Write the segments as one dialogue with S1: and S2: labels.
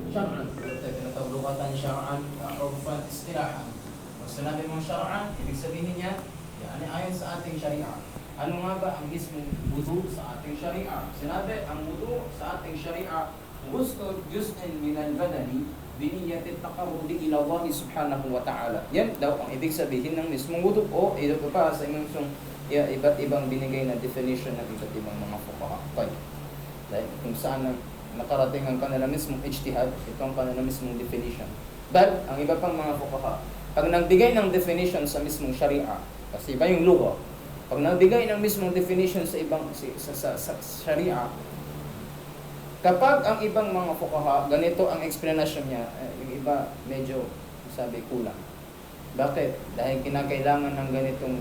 S1: Syar'an. Tinatawag syar'an, urfan, istilahan. Pag sinabi mong syar'an, ibig sabihin niya, yani ayon sa ating syariah. Ano nga ba ang mismong wudu sa ating syariah? Sinabi, ang wudu sa ating syariah, ghusl juz'in min al-badani biniyati taqarrubi ila Allah subhanahu wa ta'ala. Yan daw ang ibig sabihin ng mismong wudu o ito pa sa imong iba't ibang binigay na definition ng iba't ibang mga fuqaha. Okay. Dahil kung saan nakarating ang kanila mismong ijtihad, ito ang kanila mismong definition. But ang iba pang mga fuqaha, pag nagbigay ng definition sa mismong sharia, kasi iba yung lugha, pag nagbigay ng mismong definition sa ibang sa sharia, kapag ang ibang mga fuqaha, ganito ang explanation niya, yung iba medyo sabi kulang. Bakit? Dahil kinakailangan ng ganitong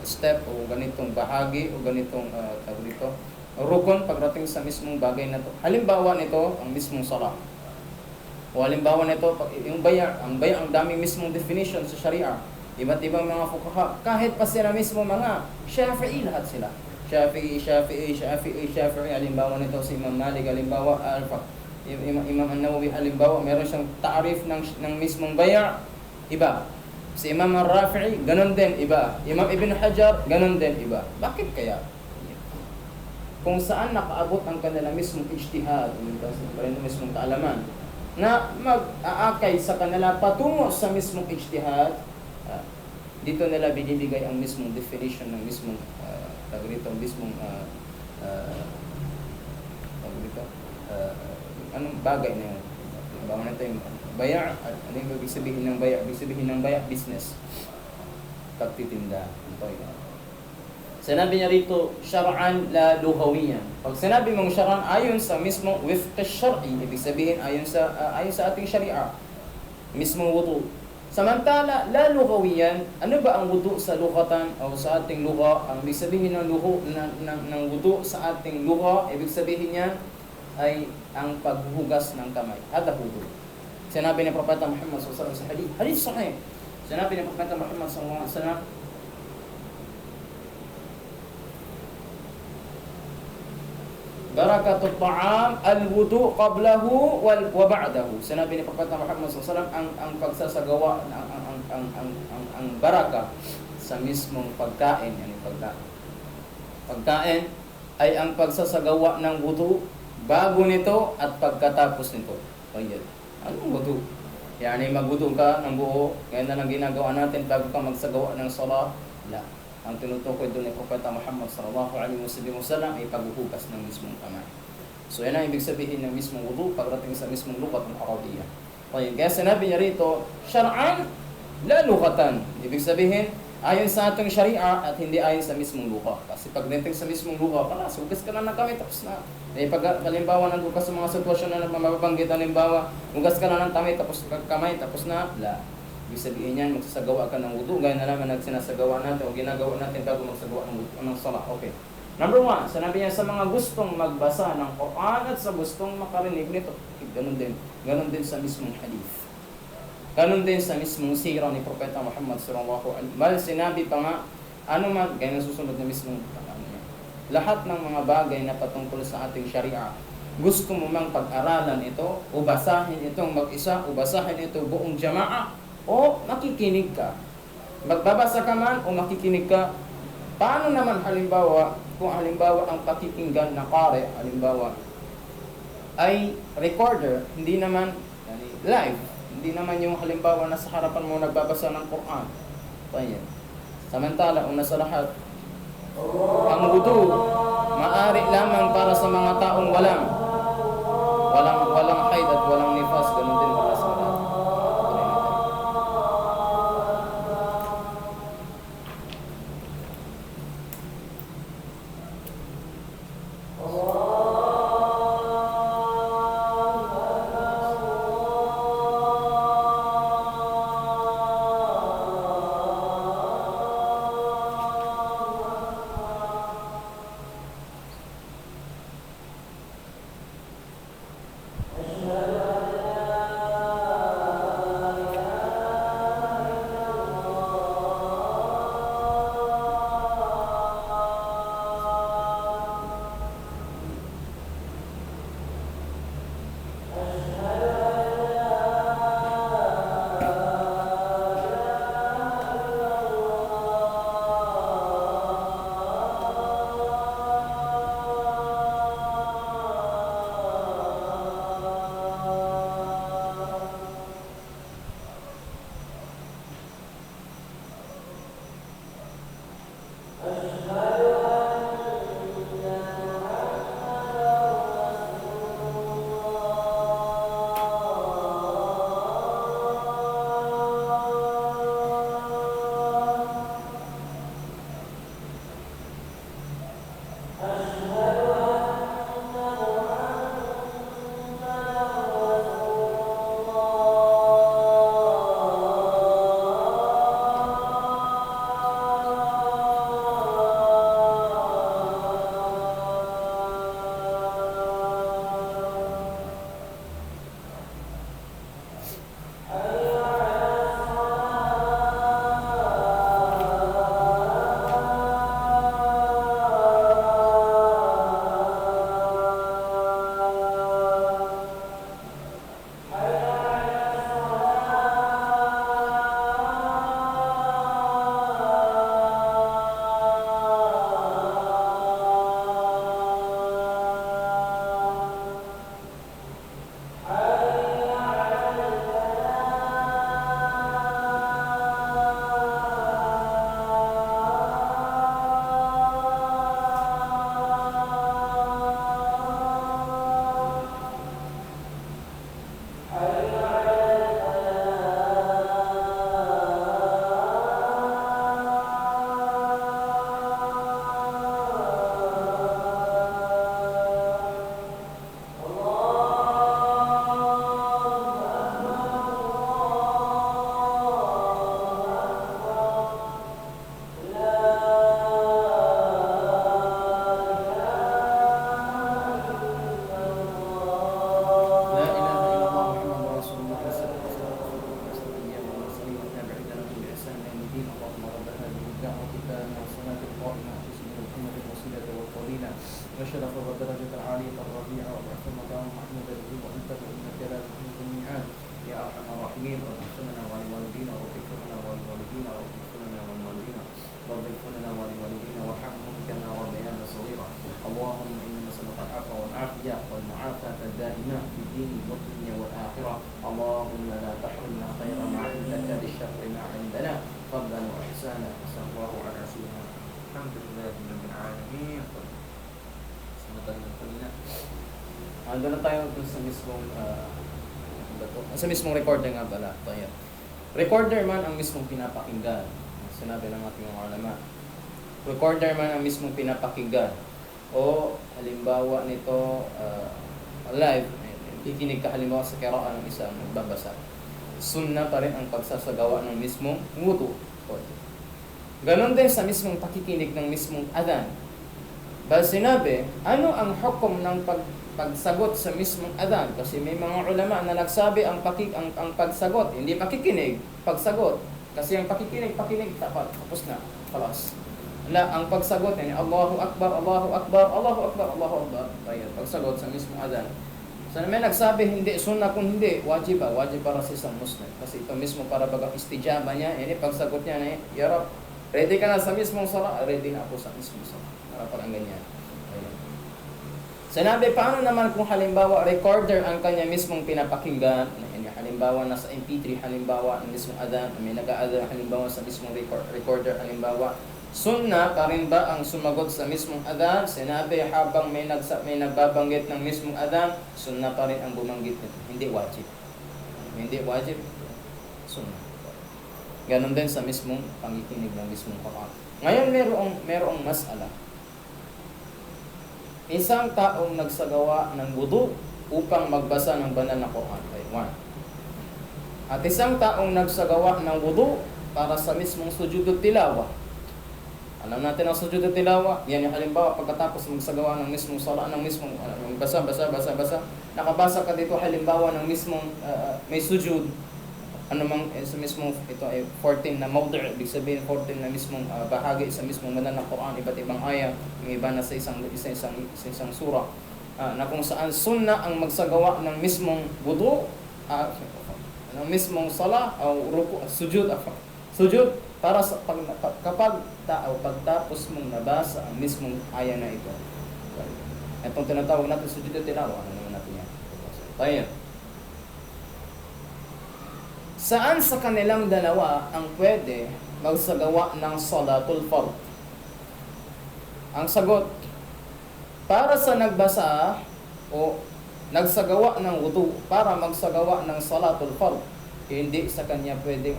S1: step o ganitong bahagi o ganitong tawag dito, rukun pagdating sa mismong bagay na to. Halimbawa nito, ang mismong salah. O halimbawa nito, yung baya, ang daming mismong definition sa sharia. Iba't ibang mga fuqaha, kahit pa sila mismo mga Shafi'i, lahat sila. Shafi'i. Halimbawa nito si Imam Malik, halimbawa Imam An-Nawawi, halimbawa meron siyang ta'arif ng mismong baya, iba. Si Imam Ar-Rafi'i, ganun din, iba. Imam Ibn Hajar, ganun din, iba. Bakit kaya? Kung saan nakaabot ang kanila mismong ijtihad, ang mismong kaalaman, na mag-aakay sa kanila patungo sa mismong ijtihad, dito nila binibigay ang mismong definition ng mismong anong bagay na yun. Bawa na tayo, baya, ano yung ibig sabihin ng baya? Ibig sabihin ng baya, business. Pagtitinda. Ito yun. Sinabi niya rito, syar'an la lughawiyan. Pag sinabi mong syar'an ayon sa mismong wifq syar'i, ibig sabihin ayon sa ating syariah, mismong wudu. Samantala, la lughawiyan, ano ba ang wudu sa lughatan o sa ating lugha? Ang ibig sabihin ng wudu sa ating lugha, ibig sabihin niya ay ang paghuhugas ng kamay. Hada wudu. Sinabi ni Propeta Muhammad sallallahu alaihi wasallam sa hadith sahih. Sinabi ni Propeta Muhammad sallallahu alaihi wasallam, barakatut ta'am al-wudu qablahu wa ba'dahu. Sinabi ni Propeta Muhammad sallallahu alaihi wasallam ang pagsasagawa ang baraka sa mismong pagkain, Pagkain ay ang pagsasagawa ng wudu bago nito at pagkatapos nito. Ayun. Anong wudu? Yani magwudu ka ng buo, ngayon na lang ginagawa natin bago ka magsagawa ng salat. La. Ang tinutukoy doon ni Propeta Muhammad sallallahu alaihi wasallam ay paghuhugas ng mismong kamay. So yan ang ibig sabihin ng mismong wudu pagdating sa mismong lugat ng Arabiyya. Kaya sinabi niya rito, syar'an la lughatan. Ibig sabihin, ayon sa ating sharia at hindi ayon sa mismong lugha. Kasi pagdating sa mismong lugha, hugas ka na ng kamay, tapos na. Halimbawa, nandun ka sa mga sitwasyon na mababanggit, halimbawa, hugas ka na ng kamay, tapos na. La. Ibig sabihin niyan, magsasagawa ka ng wudu, gaya na naman nagsinasagawa natin o ginagawa natin bago magsagawa ng salat. Okay. Number 1, sinabi niya sa mga gustong magbasa ng Quran at sa gustong makarinig nito. Ganon din sa mismong hadith. Ganon din sa mismong sira ni Propeta Muhammad sallallahu alaihi wasallam. Sinabi pa nga, ano man, gaya na susunod na mismong lahat ng mga bagay na patungkol sa ating sharia, gusto mo mang pag-aralan ito, o basahin itong mag-isa, o basahin ito buong jama'a, o makikinig ka. Magbabasa ka man o makikinig ka. Paano naman halimbawa, kung halimbawa ang pakikinggan na qari, halimbawa, ay recorder, hindi naman live. Hindi naman yung halimbawa na sa harapan mo nagbabasa ng Quran. Ayan. Samantala, una sa lahat, ang wudu, maaari lamang para sa mga taong walang haid at walang nifas, ganun din para sa lahat. المسلمين واغفر لنا ولوالدينا واغفر لنا ولوالدينا واغفر لنا ولوالدينا واغفر لنا ولوالدينا وارحمهم كما ربيانا صغيرا. اللهم إنا نسألك العفو والعافية والمعافاة الدائمة في الدين والدنيا والآخرة. اللهم لا تحرمنا خير ما عندك للشر ما عندنا فضلا وإحسانا. صلى الله على سيدنا الحمد لله رب العالمين. Doon na tayo sa mismong sa mismong recorder nga pala. Tayo. Recorder man ang mismong pinapakinggan. Sinabi ng ating mga ulama. Recorder man ang mismong pinapakinggan. O halimbawa nito live, ikinig ka halimbawa sa kiraan ng isang nagbabasa. Sunna pa rin ang pagsasagawa ng mismong wudu. Ganon din sa mismong pakikinig ng mismong adhan. Dahil sinabi, ano ang hukom ng pagsagot sa mismong adhan? Kasi may mga ulama na nagsabi ang pagsagot, hindi pakikinig, pagsagot. Kasi ang pakikinig, tapat, tapos na, kalas. Ang pagsagot, Allahu Akbar, Allahu Akbar, Allahu Akbar, Allahu Akbar. Tayo, pagsagot sa mismong adhan. So may nagsabi, hindi, sunnah kung hindi, wajib para sa isang Muslim. Kasi ito mismo para bagang istijaba niya, ini pagsagot niya na, Ya Rab, ready ka na sa mismong sala? Ready na ako sa mismong sala. Parang ganyan. Ayun. Sinabi, paano naman kung halimbawa recorder ang kanya mismong pinapakinggan? Halimbawa nasa MP3, halimbawa ang mismong adhan, may nag-a-adhan halimbawa sa mismong recorder, halimbawa sunna pa rin ba ang sumagot sa mismong adhan? Sinabi, habang may nagbabanggit ng mismong adhan, sunna pa rin ang bumanggit nito. Hindi wajib. Hindi wajib, sunna. Ganon din sa mismong pangikinig ng mismong Quran. Ngayon merong mas'ala. Isang taong nagsagawa ng wudu upang magbasa ng banal na Quran. One. At isang taong nagsagawa ng wudu para sa mismong sujud tilawa. Alam natin ang sujud tilawa. Yan yung halimbawa pagkatapos magsagawa ng mismong sala, ng mismong basa. Nakabasa ka dito halimbawa ng mismong may sujud. Ano mang sa mismong ito ay 14 na mawdu', ibig sabihin 14 na mismong bahagi sa mismong banal na Quran, iba't ibang aya, yung iba na sa isang surah, na kung saan sunna ang magsagawa ng mismong wudu, ng mismong sala o ruku, sujud para sa pagtapos mong nabasa ang mismong aya na ito. Itong tinatawag natin sujud tilawa, ano naman natin yan? Tayo. Saan sa kanilang dalawa ang pwede magsagawa ng salatul fard? Ang sagot, para sa nagbasa o nagsagawa ng wudu para magsagawa ng salatul fard, hindi sa kanya pwedeng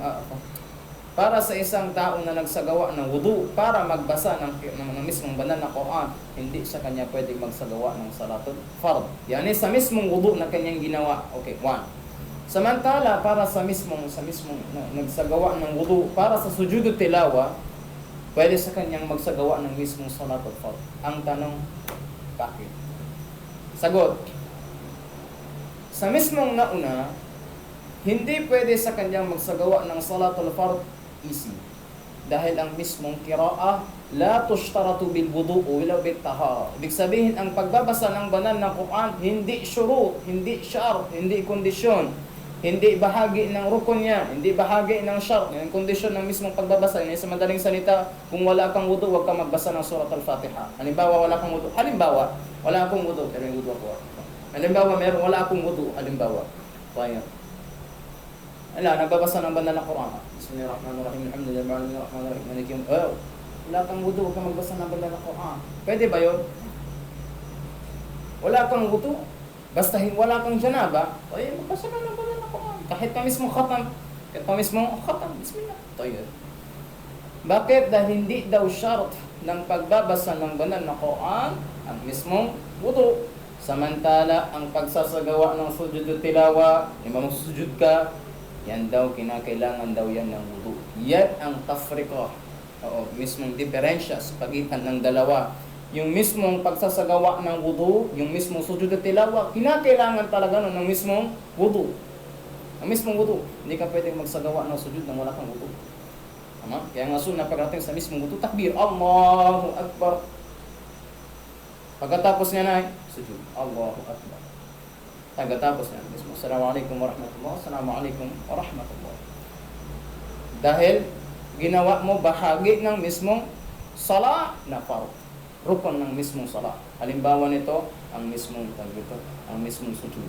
S1: para sa isang taong na nagsagawa ng wudu para magbasa ng mismong banal na Quran, hindi sa kanya pwedeng magsagawa ng salatul fard. Yani sa mismong wudu na kanyang ginawa. Okay, one. Samantala, para sa mismong nagsagawa ng wudu para sa sujud tilawa, pwede sa kanyang magsagawa ng mismong salatul fard. Ang tanong, bakit? Sagot, sa mismong nauna, hindi pwede sa kanyang magsagawa ng salatul fard easy. Dahil ang mismong qiraah, la tushtaratu bil wudu wala bit tahara. Ibig sabihin, ang pagbabasa ng banal na Quran, hindi syurut, hindi syart, hindi kondisyon. Hindi bahagi ng rukun niya, hindi bahagi ng syart, yung kondisyon ng mismong pagbabasa. Yung sa madaling salita, kung wala kang wudu, huwag kang magbasa ng surat al-Fatiha. Halimbawa, wala kang wudu. Halimbawa, wala akong wudu, pero may wudu ako. Halimbawa, wala akong wudu. Halimbawa, kaya. Nagbabasa ng banal na Quran. Bismillahirrahmanirrahim, alhamdulillahirrahmanirrahim, maliki yawm. Wala kang wudu, huwag kang magbasa ng banal na Quran. Pwede ba yun? Wala kang wudu, basta wala kang janaba, magbasa ka ng banal na Quran. Kahit pa mismo khatam, bismillah. Bakit? Dahil hindi daw syart ng pagbabasa ng banal na Quran ang mismong wudu. Samantala, ang pagsasagawa ng sujud tilawa, yung sujud ka, yan daw, kinakailangan daw yan ng wudu. Yan ang tafriqah, mismong diferensya sa pagitan ng dalawa. Yung mismong pagsasagawa ng wudu, yung mismong sujud tilawa, kinakailangan talaga ng mismong wudu. Ang mismong wudu, hindi ka pwedeng magsagawa ng sujud nang wala kang wudu. Tama? Kaya nga sunna pagdating sa mismong wudu, takbir, Allahu Akbar. Pagkatapos niya na, sujud, Allahu Akbar. Tagatapos na mismo. Assalamualaikum warahmatullahi Assalamualaikum warahmatullahi. Dahil ginawa mo bahagi ng mismong sala na fard. Rukun ng mismong sala. Halimbawa nito, ang mismong ang mismong sujud.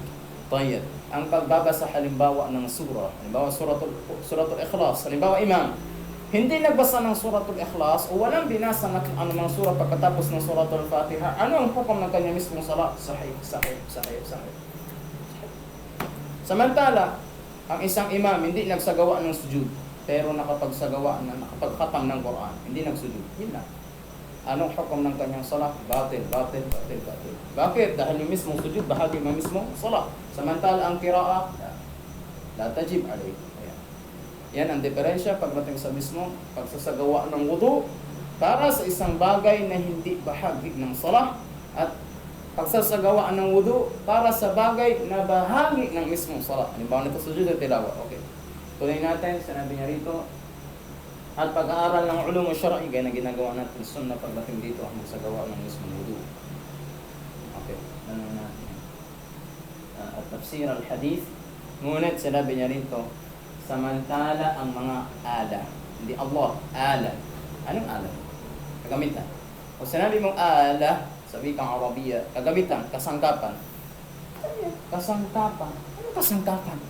S1: Tayyib. Ang pagbabasa halimbawa ng surah. Halimbawa suratul Ikhlas. Halimbawa imam. Hindi nagbasa ng suratul Ikhlas o walang binasa ng anumang surah pagkatapos ng suratul Fatiha. Ano ang hukom ng kanyang mismong sala? Sahih. Samantala, ang isang imam hindi nagsagawa ng sujud, pero nakapagsagawa na nakapagkhatam ng Quran, hindi nagsujud. Yun lang. Anong hukom ng kanyang salat? Batil. Bakit? Dahil yung mismong sujud, bahagi ng mismong salat. Samantala, ang qiraah, la tajib alayh. Yan ang diferensya pagdating sa mismong pagsasagawa ng wudu para sa isang bagay na hindi bahagi ng salat at pagsasagawa ng wudu para sa bagay na bahagi ng mismong salat. Halimbawa nito sujud at tilawah. Okay. Tuloy natin, sinabi niya rito, at pag-aaral ng ulum syar'i gaya na ginagawa natin sunnah pagdating dito ang magsagawa ng mismong wudu. Okay. Ano natin? At tafsir al-hadith. Ngunit sinabi niya rito, samantala ang mga ala. Hindi Allah, ala. Anong ala? Kagamitan. O sinabi mong ala, sa wikang Arabiya, kagamitan, kasangkapan. Kasangkapan? Anong kasangkapan?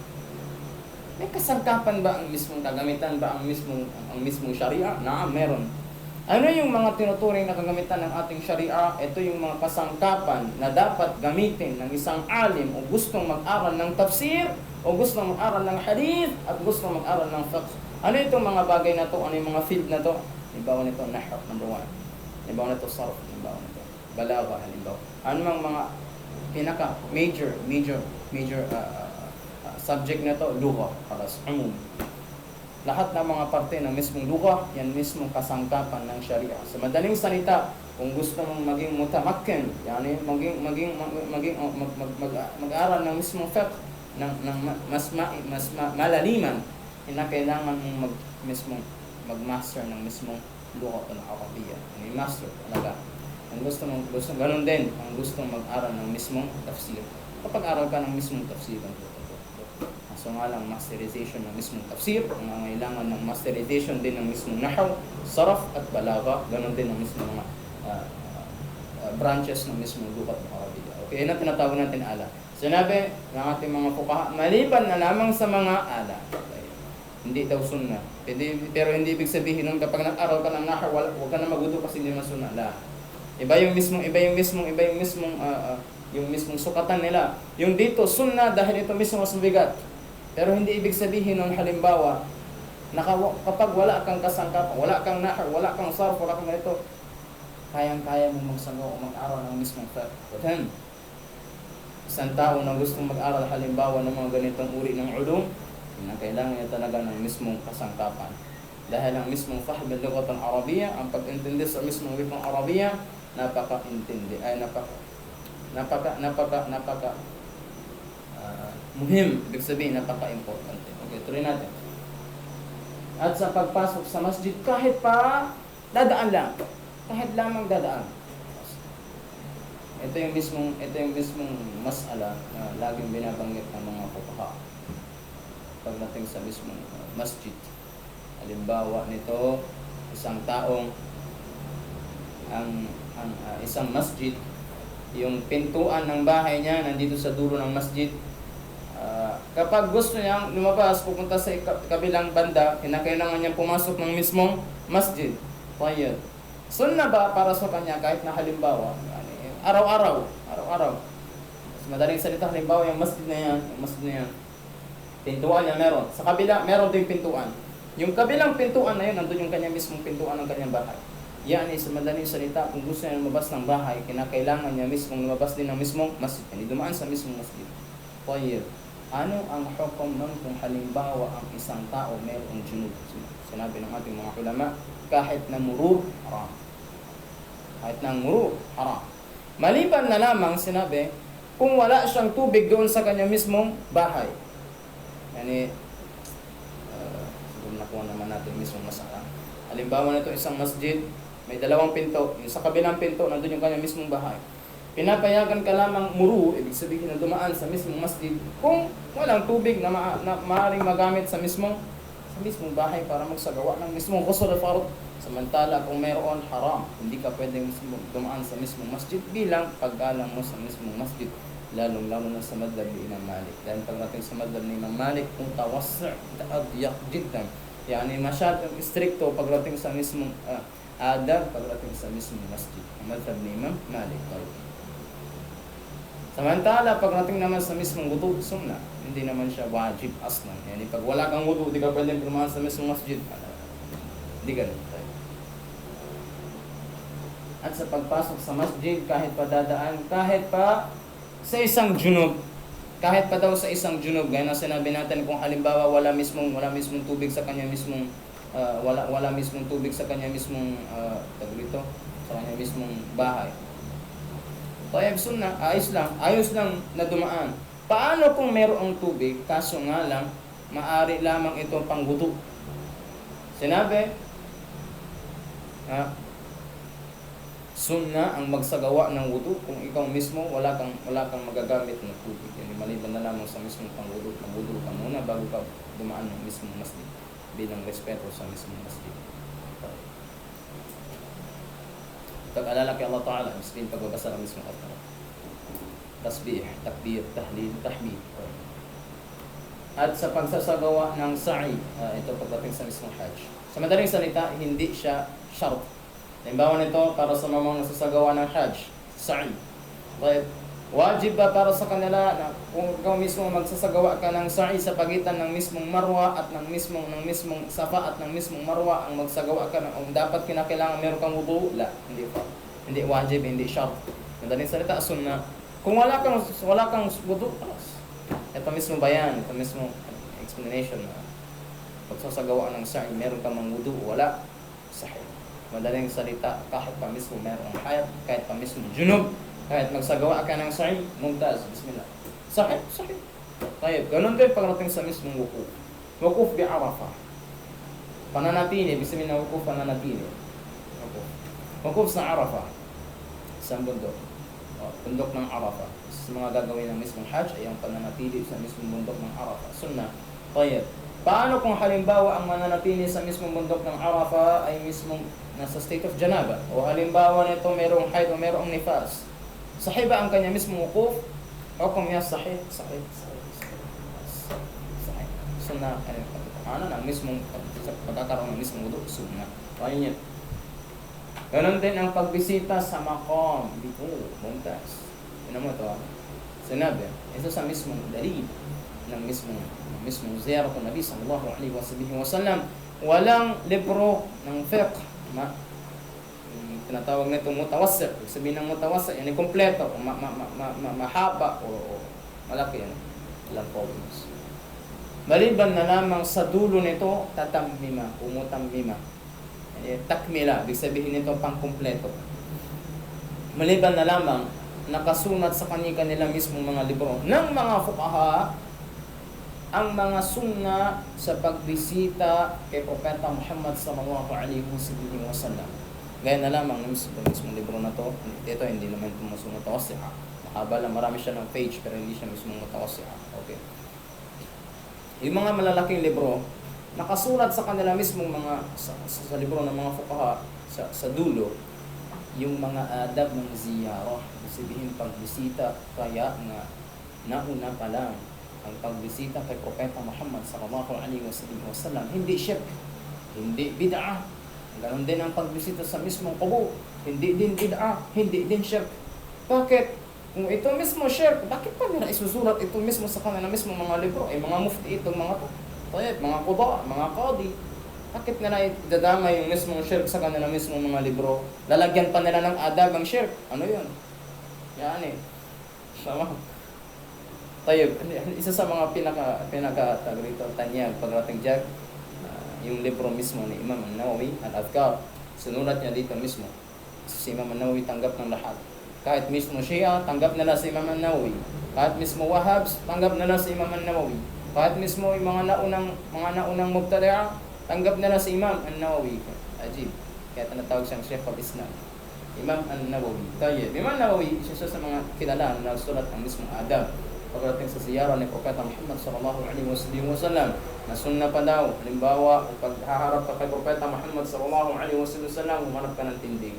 S1: May kasangkapan ba ang mismong kagamitan ba ang mismong syariah? Naam, meron. Ano yung mga tinuturing na kagamitan ng ating syariah? Ito yung mga kasangkapan na dapat gamitin ng isang alim o gustong mag-aral ng tafsir o gustong mag-aral ng hadith at gustong mag-aral ng fiqh. Ano itong mga bagay na to? Ano yung mga field na to? Halimbawa nito, nahw, number 1. Halimbawa nito, sarf, halimbawa nito, balagha, halimbawa. Ano mga pinaka major subject na to? Lugha, halas, umum. Lahat ng mga parte ng mismong lugha, yan mismong kasangkapan ng syariah. Sa madaling salita, kung gusto mong maging mutamakkin, yani mag-aral ng mismong fiqh ng mas malaliman, kailangan mong mag-master ng mismong lugha al-Arabiyya. May master talaga. Ang gusto ganun din, ang gustong mag-aral ng mismong tafsir. Kapag aral ka ng mismong tafsir, so nga lang masterization ng mismong tafsir, nangangailangan ng masterization din ng mismong nahw, saraf at balagha, ganun din ng mismong mga branches ng mismong lugha al-Arabiyya. Okay, yan ang tinatawag natin ala. Sinabi ng ating mga fuqaha, maliban na lamang sa mga ala. Okay. Hindi daw sunnah. Pero hindi ibig sabihin nung kapag nag-aral ka ng nahw, huwag ka na magudo kasi hindi naman sunnah. La. Iba yung mismong sukatan nila. Yung dito sunnah dahil ito mismo mas mabigat. Pero hindi ibig sabihin nung halimbawa kapag wala kang kasangkapan, wala kang nahw, wala kang sarf, wala kang ito, kayang-kaya mo magsagawa o mag-aral ng mismong fiqh. Isang tao na gustong mag-aral halimbawa ng mga ganitong uri ng ulum, kailangan niya talaga ng mismong kasangkapan. Dahil ang mismong fahm al-lughat al-Arabiyya, ang pag-intindi sa mismong wikang Arabiyya, napaka-intindi, ay napaka muhim, ibig sabihin napaka-importante. Okay, tuloy natin. At sa pagpasok sa masjid, kahit pa dadaan lang, kahit lamang dadaan. Ito yung mismong mas'ala na laging binabanggit ng mga fuqaha pagdating sa mismong masjid. Halimbawa nito, isang taong isang masjid, yung pintuan ng bahay niya nandito sa dulo ng masjid. Kapag gusto niyang lumabas, pupunta sa kabilang banda, kinakailangan niyang pumasok ng mismong masjid. Tayyib. Sunnah ba para sa kanya kahit na halimbawa, araw-araw. Mas madaling salita, halimbawa yung masjid na yan, pintuan niya meron. Sa kabila, meron din pintuan. Yung kabilang pintuan na yun, nandun yung kanya mismong pintuan ng kanyang bahay. Yan sa madaling salita, kung gusto niya lumabas ng bahay, kinakailangan niya mismong lumabas din ng mismong masjid. Hindi dumaan sa mismong masjid. Tayyib. Ano ang hukom nun kung halimbawa ang isang tao mayroong junub? Sinabi ng ating mga ulama, kahit na murur, haram. Kahit na murur, haram. Maliban na lamang, sinabi, kung wala siyang tubig doon sa kanya mismong bahay. Yani, siguro nakuha naman natin mismong masala. Halimbawa na ito isang masjid, may dalawang pinto. Yung sa kabilang pinto, nandun yung kanya mismong bahay. Pinapayagan ka lamang muru, ibig sabihin na dumaan sa mismong masjid kung walang tubig na, na maaaring magamit sa mismong bahay para magsagawa ng mismong ghusl al-fard. Samantala kung mayroon, haram, hindi ka pwedeng dumaan sa mismong masjid bilang paggalang mo sa mismong masjid, lalong-lalo na sa madhab ni Imam Malik. Dahil pagdating sa madhab ni Imam Malik, mutawassi' adyak jiddan, yani masyadong stricto pagdating sa mismong adab, pagdating sa mismong masjid, ang madhab ni Imam Malik. Samantala, pagdating naman sa mismong wudu, sunnah, hindi naman siya wajib aslan. Yani pag wala kang wudu, di ka pwedeng dumaan sa mismong masjid. Hindi ganun. At sa pagpasok sa masjid, kahit pa dadaan, kahit pa sa isang junub, kahit pa daw sa isang junub, gaya na sinabi natin, kung halimbawa wala mismong tubig sa kanya mismong wala mismong tubig sa kanya mismong sa kanya mismong bahay. Tayyib, sunnah, ayos lang na dumaan. Paano kung mayroong tubig, kaso nga lang, maari lamang ito pang wudu? Sinabi, sunnah ang magsagawa ng wudu kung ikaw mismo wala kang magagamit ng tubig. Yani maliban na lamang sa mismong pang-wudu. Mag-wudu ka muna bago ka dumaan ng mismong masjid bilang respeto sa mismong masjid. Pag-alala kay Allah Ta'ala, miskin pagbabasa ng mismong altar. Tasbih, takbir, tahlil, tahmid. At sa pagsasagawa ng sa'i, ito pagdating sa mismong hajj. Sa madaling salita, hindi siya shart. Halimbawa nito para sa mga nagsasagawa ng hajj, sa'i. Wajib ba para sa kanila na kung ikaw mismo magsasagawa ka ng sa'i sa pagitan ng mismong Marwa at ng mismong Safa at ng mismong Marwa, ang magsagawa ka ng dapat kinakailangan meron kang wudu? La, hindi wajib, hindi shart. Madaling salita, sunnah. Kung wala kang wudu, ito mismo bayan, ito mismo explanation na magsasagawa ng sa'i, meron kang wudu, wala, sahih. Madaling salita, kahit pa mismo merong hayat, kahit pa mismo junub, kahit magsagawa ka ng sa'i, mumtaz, bismillah. Sahih. Tayyib, ganun din pagdating sa mismong wukuf. Wukuf bi Arafah. Pananatili, bismillah, wukuf pananatili. Wukuf sa Arafah. Isang bundok. Bundok ng Arafah. Sa mga gagawin ng mismong hajj ay ang pananatili sa mismong bundok ng Arafah. Sunnah. Tayyib. Paano kung halimbawa ang mananatili sa mismong bundok ng Arafah ay mismong nasa state of janaba? O halimbawa nito mayroong haid o mayroong nifas. Sahih ba ang kanya mismong wukuf? O kung yan sahih. Sunnah. Ano na ang mismong pagkakaroon ng mismong wudu? Sunnah. Ayun yan. Ganon din ang pagbisita sa maqam. Dito, mumtaz. Yun mo ito. Sinabi, ito sa mismong dalil ng mismong ziyarat ng Nabi sallallahu alaihi wasallam. Walang libro ng fiqh. Tinatawag nito mutawassi'. Sabihin ng mutawassi', yan ay kompleto, mahaba o malaki yan. Walang problems. Maliban na lamang sa dulo nito, tatammima, umutammima. Takmila, ibig sabihin nito pangkumpleto. Maliban na lamang, nakasunat sa kanila mismong mga libro ng mga fuqaha, ang mga sunna sa pagbisita kay Propeta Muhammad sallallahu alaihi wasallam. Gaya na lamang ng mismong libro na to. Ito hindi naman ito mismong mutawassi'a. Mahaba lang, marami siya ng page pero hindi siya mismong mutawassi'a. Okay. Yung mga malalaking libro, nakasulat sa kanila mismong mga sa libro ng mga fuqaha sa dulo yung mga adab ng ziyarah. Sabihin pagbisita, kaya nga nauna pa lang ang pagbisita kay Propeta Muhammad sallallahu alaihi wasallam, hindi shirk, hindi bid'ah. Ganon din ang pagbisita sa mismong qubur, hindi din bid'ah, hindi din shirk. Bakit? Kung ito mismo shirk, bakit pa nila isusulat ito mismo sa kanila mismo mga libro? Mga mufti itong mga to. Tayyib, mga qudha, mga qadi. Bakit nila idadama yung mismong shirk sa kanila mismo mga libro? Lalagyan pa nila ng adab ang shirk. Ano yun? Yan eh. Sama. Tayyib, isa sa mga tanyag pagdating dyan, yung libro mismo ni Imam An-Nawawi, Al-Adhkar, sinulat niya dito mismo. Si Imam An-Nawawi tanggap ng lahat. Kahit mismo Shia, tanggap nila si Imam An-Nawawi. Kahit mismo Wahhabs, tanggap nila si Imam An-Nawawi. Kahit mismo yung mga naunang mubtadi'a, tanggap nila si Imam An-Nawawi. Ajib. Kaya tinatawag siyang Sheikh al-Islam. Imam An-Nawawi. Tayyib. Imam An-Nawawi, isa sa mga kilala na nagsulat ng mismong adab pagdating sa siyara ni Propeta Muhammad sallallahu alaihi wasallam na sunna pa daw. Halimbawa, pag haharap ka kay Propeta Muhammad sallallahu alaihi wasallam, humanap ka ng tindig.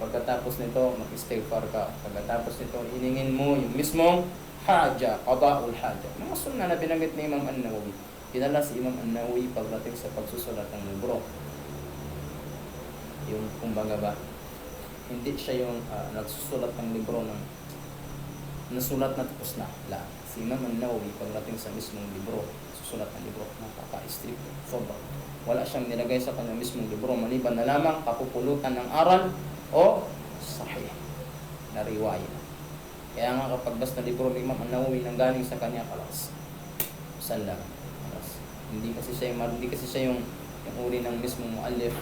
S1: Pagkatapos nito, mag-istighfar ka. Pagkatapos nito, iningin mo yung mismong haja, qada'ul haja. Mga sunna na binanggit ni Imam An-Nawawi. Kilala si Imam An-Nawawi pagdating sa pagsusulat ng libro. Yung kumbaga ba, hindi siya yung nagsusulat ng libro ng nasulat na tapos na. Si Imam An-Nawawi pagdating sa mismong libro, susulat ng libro, napaka-strict. Wala siyang nilagay sa kanyang mismong libro maliban na lamang kapupulutan ng aral o sahih na riwaya. Kaya nga kapag basta libro ni Imam An-Nawawi nang galing sa kanya, kalas. Salam. Hindi kasi siya yung uri ng mismong muallif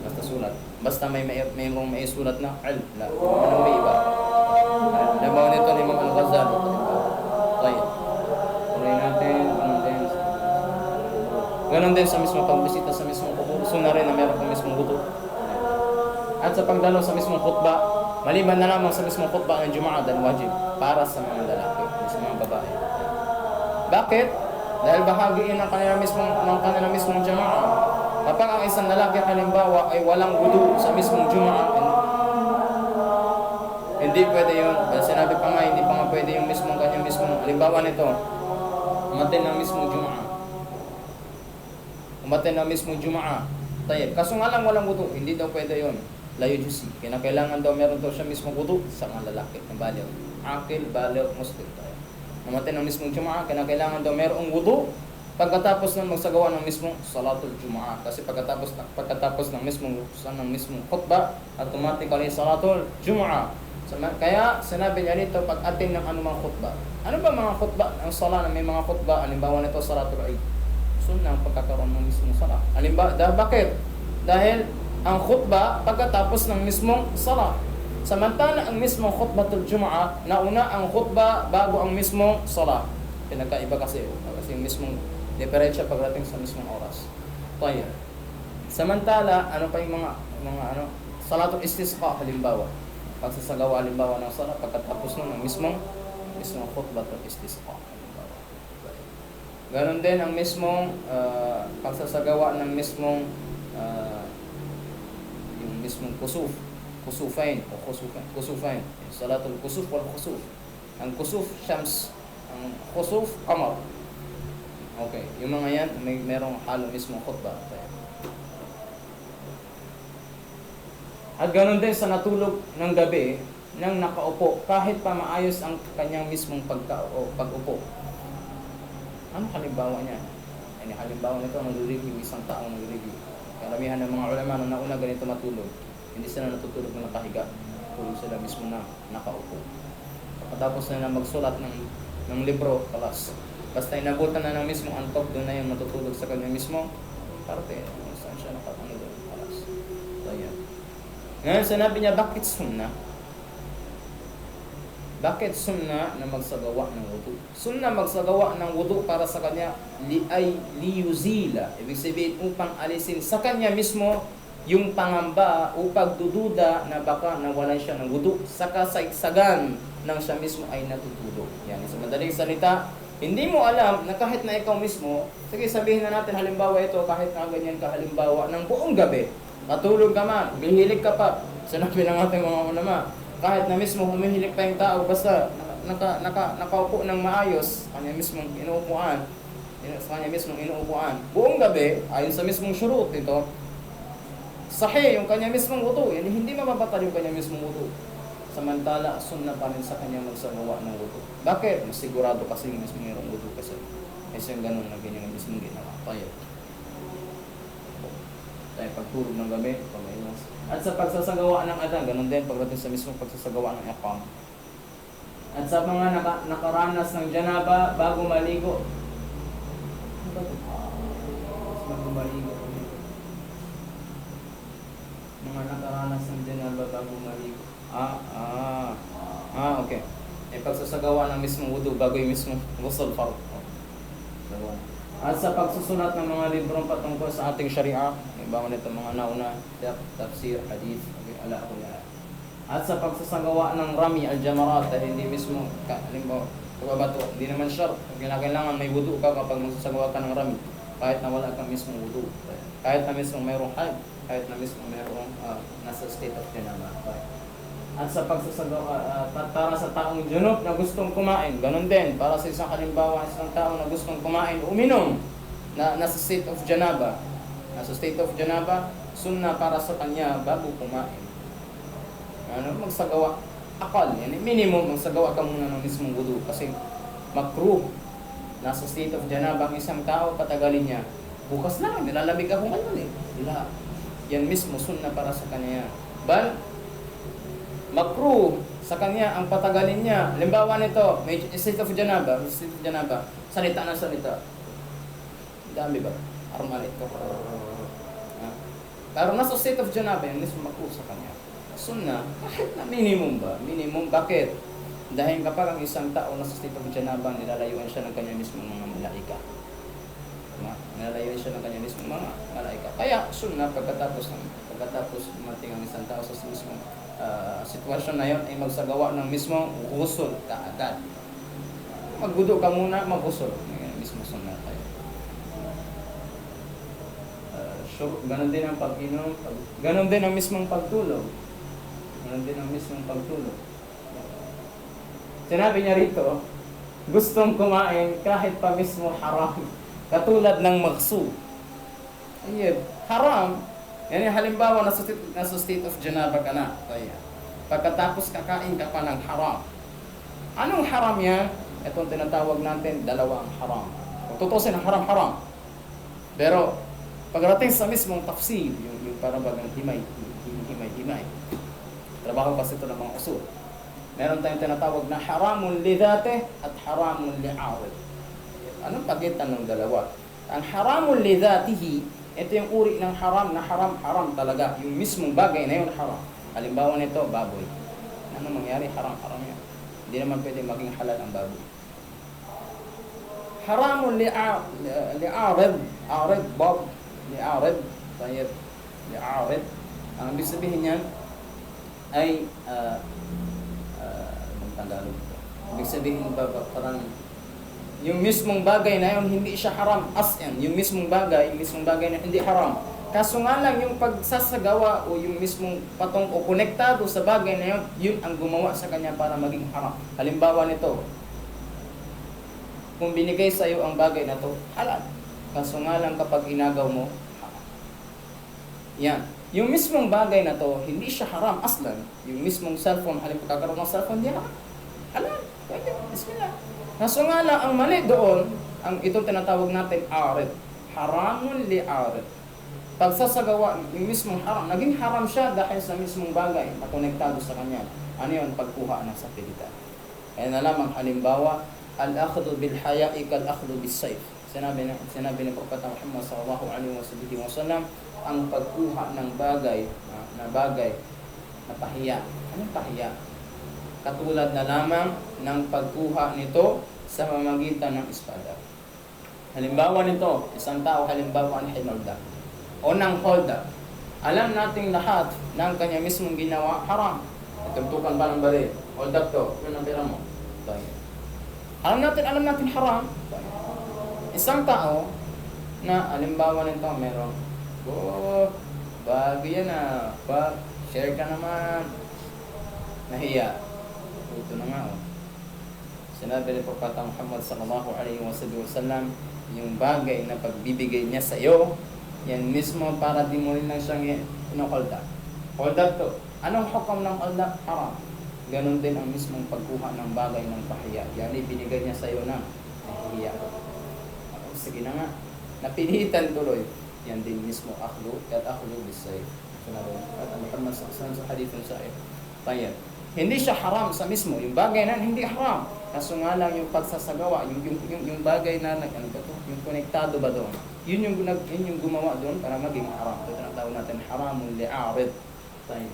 S1: basta sulat. Basta mayroong may sulat na ilm. La, ano may iba. Nabaw nito ni Imam Al-Ghazali. Tayo. Tuloy natin. Ganon din sa mismong pagbisita sa mismong kubur. Sunna rin na meron kang mismong wudu. At sa pagdalo sa mismong khutbah, maliban na lamang sa mismong khutbah ng Jumu'ah dahil wajib para sa mga lalaki, sa mga babae. Bakit? Dahil bahagi ng kanila mismong Jumu'ah. Kapag ang isang lalaki halimbawa ay walang wudu sa mismong Jumu'ah, hindi pwede yun. Sinabi pa nga, hindi pa nga pwede yung kanyang mismong halimbawa nito. Umatin ng mismong Jumu'ah. Tayyib. Kaso nga lang walang wudu, hindi daw pwede yun. Layo jusi. Kinakailangan daw meron daw siya mismong wudu sa mga lalaki na baligh. Akil, baligh, muslim tayo. Umatin ng mismong Jumu'ah, kinakailangan daw merong wudu pagkatapos ng magsagawa ng mismong salatul Jumu'ah. Kasi pagkatapos ng mismong khutbah, automatically salatul Jumu'ah. Kaya sinabi niya rito pag-atin ng anumang khutbah. Ano ba mga khutbah? Ang sala na may mga khutbah, halimbawa nito salatul Eid. Sunnah ang pagkakaroon ng mismong sala. Halimbawa, bakit? Dahil ang khutbah pagkatapos ng mismong sala. Samantala ang mismong khutbatul Jumu'ah, nauna ang khutbah bago ang mismong sala. Pinagkaiba kasi yung mismong diferensya pagdating sa mismong oras. Tayo. Samantala, ano pa yung mga salatul istisqa halimbawa. Pagsasagawa halimbawa ng sala pagkatapos ng mismong khutbatul istisqa. Ganon din ang mismong pagsasagawa ng mismong yung mismong kusufain. Salatul kusuf wal khusuf. Ang kusuf syams, ang khusuf qamar. Okay, yung mga yan merong halo mismong khutbah. At ganon din sa natulog ng gabi nang nakaupo kahit pa maayos ang kanyang mismong pag-upo. Ano halimbawa niya? Halimbawa nito, nag-review, isang taong nag-review. Karamihan ng mga ulama na nauna ganito matulog, hindi sila natutulog na nakahiga. Tulog sila mismo na nakaupo. Pagkatapos na magsulat ng libro, kalas. Basta inabutan na ng mismo antok, doon na yung matutulog sa kanya mismo parte. Saan siya nakatulog doon, kalas. So, yan. Ngayon, sinabi niya, bakit sunnah? Bakit sunnah na magsagawa ng wudu? Sunnah magsagawa ng wudu para sa kanya liyuzila. Ibig sabihin upang alisin sa kanya mismo yung pangamba o pagdududa na baka nawalan siya ng wudu sa kasagsagan ng siya mismo ay natutulog. Yan, sa madaling salita, hindi mo alam na kahit na ikaw mismo, sige sabihin na natin halimbawa ito, kahit na ganyan ka halimbawa ng buong gabi, matulog ka man, hihilig ka pa, sinabi ng ating mga ulama, kahit na mismo humihilig pa yung tao, basta nakaupo ng maayos, kanya mismong inuupuan, buong gabi, ayon sa mismong syurut nito, sahih yung kanya mismong wudu, yan, hindi mababatal yung kanya mismong wudu. Samantala, sunnah pa rin sa kanya magsagawa ng wudu. Bakit? Mas sigurado kasi yung mismong mayroong wudu kasi yung ganun na ganyan yung mismong ginawa. Tayo pagtulog ng gabi, pag-iwas. At sa pagsasagawa ng adhan, ganun din pagdating sa mismong pagsasagawa ng iqam. At sa mga nakaranas ng janaba bago maligo. Mga nakaranas ng janaba bago maligo. Okay. Pagsasagawa ng mismong wudu bago yung mismong ghusl fard. At sa pagsusulat ng mga librong patungkol sa ating syariah, ibaw nito mga nauna, tafsir, hadith, ala ko yan. At sa pagsasagawa ng rami al-jamarat, dahil hindi mismo, halimbawa, pagbabato, hindi naman sure, kailangan may wudu ka kapag magsasagawa ka ng rami, kahit na wala kang mismong wudu, kahit na mismong mayroong haid, kahit na mismong mayroong nasa state of janaba. At sa pagsasagawa, para sa taong junub na gustong kumain, ganun din, para sa isang halimbawa, isang tao na gustong kumain, uminom, na nasa state of janaba, sunnah para sa kanya bago kumain. Magsagawa, akal, yan, minimum, magsagawa ka muna ng mismong wudu, kasi makruh, nasa state of janaba ang isang tao, patagalin niya, bukas na, nilalamig ako ngayon yan mismo, sunnah para sa kanya. Makruh sa kanya ang patagalin niya. Halimbawa nito, may state of janaba, salita na salita. Dami ba? Armalit ko. Pero nasa state of janaba, yung mismo makruh sa kanya. Sunnah, kahit na minimum ba? Minimum, bakit? Dahil kapag ang isang tao nasa state of janaba, nilalayuan siya ng kanya mismong mga malaika. Nilalayuan siya ng kanya mismong mga malaika. Kaya sunnah, pagkatapos dumating ang isang tao sa mismong sitwasyon na yun, ay magsagawa ng mismong ghusl kaagad. Maggudo ka muna, mag-ghusl. Mismo sunnah tayo. Ganon din ang pag-inom, ganon din ang mismong pagtulog. Sinabi niya rito, gustong kumain kahit pa mismo haram. Katulad ng magsu. Ayun, haram. Yan yung halimbawa, nasa state of janaba ka na. Pagkatapos kakain ka pa ng haram. Anong haram yan? Itong tinatawag natin, dalawang haram. Kung tutusin ang haram-haram. Pero, pagdating sa mismong tafsir, yung parang bagang himay. Trabaho kasi ito ng mga usul. Meron tayong tinatawag na haramun li dhate at haramun li arid. Anong pagitan ng dalawa? Ang haramun li dhatihi, ito yung uri ng haram na haram talaga. Yung mismong bagay na yun haram. Halimbawa nito, baboy. Ano mangyari? Haram yan. Hindi naman pwede maging halal ang baboy. Haramun li'arid. Li'arid. Ang ibig sabihin niyan ay Tagalog. Ibig sabihin ba parang yung mismong bagay na yun, hindi siya haram as in. Yung mismong bagay na hindi haram. Kaso nga lang, yung pagsasagawa o yung mismong patong o konektado sa bagay na yun, yun ang gumawa sa kanya para maging haram. Halimbawa nito, kung binigay sa iyo ang bagay na to, halal. Kaso nga lang kapag inagaw mo, haram. Yan. Yung mismong bagay na to, hindi siya haram aslan. Yung mismong cellphone, halimbawa kakaroon ng cellphone, di halal. Pwede, bismillah. Kaso nga lang, ang mali doon, ang itong tinatawag natin arid. Haramun li arid. Pagsasagawa, yung mismong haram, naging haram siya dahil sa mismong bagay na konektado sa kanya. Ano yun? Pagkuha ng sapilitan. Kaya na lamang, halimbawa, al-akhdu bil-haya'i kal-akhdu bis-sayf. Sinabi ni Prophet Muhammad sallallahu alaihi wasallam, ang pagkuha ng bagay na pahiya. Anong pahiya? Katulad na lamang ng pagkuha nito sa pamamagitan ng espada. Halimbawa nito, isang tao halimbawa ang hinolda o ng holda. Alam nating lahat ng kanya mismong ginawa haram. Itumtukan ba ng baril? Hold up to, yun ang pera mo. Alam natin haram. Isang tao na halimbawa nito meron, bago yan share ka naman. Nahiya. Ito na nga Sinabi ni Prophet Muhammad sallallahu alaihi wasallam, yung bagay na pagbibigay niya sa iyo, yan mismo para di mo rin lang siyang inukolda. Hold up to. Anong hukam ng hold up? Haram. Ganon din ang mismong pagkuha ng bagay ng pahiya. Yan binigay niya sa iyo na nahihiya. Sige na nga. Napilitan tuloy. Yan din mismo akhlu bisayf. At Muhammad sallallahu alaihi wasallam sa hadithun sa'yo. Tayan. Hindi siya haram sa mismo. Yung bagay na hindi haram. Kaso nga lang yung pagsasagawa, yung bagay na yung konektado ba doon. Yun yung gumawa doon para maging haram. Ito na tawag natin haramun li'arid. Tayo.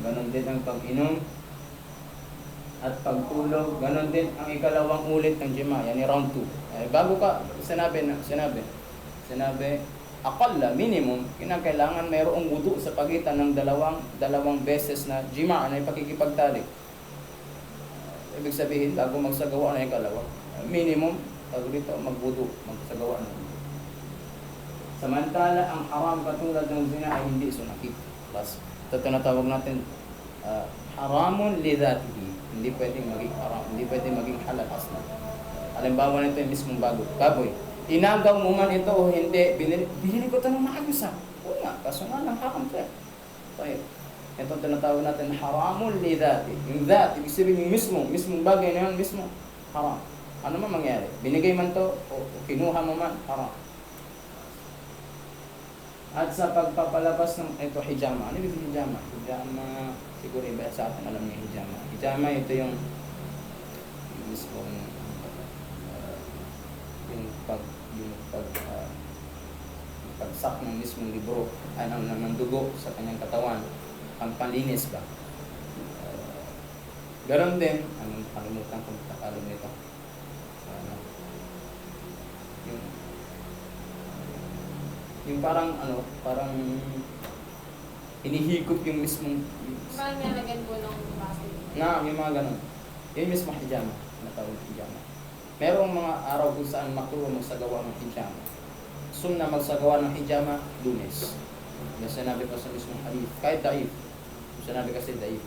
S1: Ganon din ang pag-inom. at pagtulog. Ganon din ang ikalawang ulit ng jima, yani round 2. Bago ka, sinabi, akalla, minimum, kinakailangan mayroong wudu sa pagitan ng dalawang beses na jima, na pakikipagtalik. Ibig sabihin, bago magsagawa na ikalawa, minimum, bago dito, magsagawa na. Samantala, ang haram katulad ng zina ay hindi sunakit. Plus, ito tinatawag natin, haramun lidatihi. Hindi pwedeng maging haram, hindi pwedeng maging halal asla. Halimbawa nito yung mismong baboy. Inagaw mo man ito o hindi, binili ko ito ng maayos ha. Oo nga, kaso nga lang haram ito. Okay. Ito tinatawag natin haramun lidati. Yung that, ibig sabihin yung mismong bagay na yun, mismo haram. Ano man mangyari? Binigay man to o kinuha mo man, haram. At sa pagpapalabas ng ito hijama. Ano yung hijama? Hijama, siguro iba sa atin alam niyo hijama. Hijama ito yung mismong pagsak ng mismong libro ay ng dugo sa kanyang katawan, ang panlinis ba. Ganon din, anong kalimutan kung takalog nito. Yung parang hinihigop yung mismong
S2: Parang nalagyan po ng baso.
S1: yung mga ganon. Yung mismong hijama, natawag hijama. Merong mga araw kung saan makruh magsagawa ng hijama. Sunna magsagawa ng hijama, Lunes. Yung sinabi pa sa mismong hadith, kahit daif. Sinabi kasi daif.